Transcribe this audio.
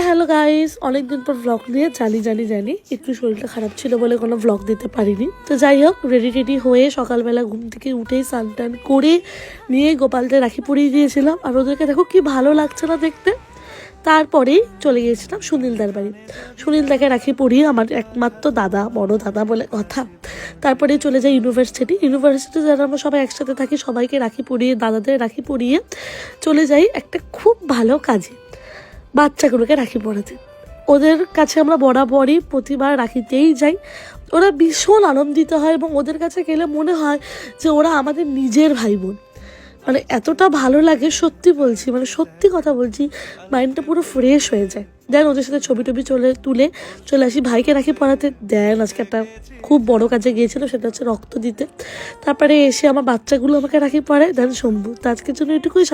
Hello guys, অনেকদিন পর blog নিয়ে জানি একটু শরীরটা খারাপ ছিল বলে কোনো ব্লগ দিতে পারিনি। তো যাই হোক, রেডি হয়ে সকালবেলা ঘুম থেকে উঠেই স্নান টান করে নিয়ে গোপালদের রাখি পরিয়ে দিয়েছিলাম। আর ওদেরকে দেখো কি ভালো লাগছে না দেখতে। তারপরেই চলে গিয়েছিলাম সুনীলদার বাড়ি। সুনীলদাকে রাখি পরিয়ে, আমার একমাত্র দাদা, বড় দাদা বলে কথা। তারপরে চলে যাই ইউনিভার্সিটি যারা আমরা সবাই একসাথে থাকি, সবাইকে রাখি পরিয়ে, দাদাদের রাখি পরিয়ে চলে যাই একটা খুব ভালো কাজে, বাচ্চাগুলোকে রাখি পরাতে। ওদের কাছে আমরা বরাবরই প্রতিবার রাখিতেই যাই। ওরা ভীষণ আনন্দিত হয় এবং ওদের কাছে গেলে মনে হয় যে ওরা আমাদের নিজের ভাই বোন। মানে এতটা ভালো লাগে, সত্যি বলছি, মানে সত্যি কথা বলছি, মাইন্ডটা পুরো ফ্রেশ হয়ে যায়। দেন ওদের সাথে ছবি টবি তুলে চলে আসি ভাইকে রাখি পরাতে। দেন আজকে একটা খুব বড় কাজে গিয়েছিল, সেটা হচ্ছে রক্ত দিতে। তারপরে এসে আমার বাচ্চাগুলো আমাকে রাখি পরায়। দেন শম্ভু। তো আজকের জন্য এটুকুই।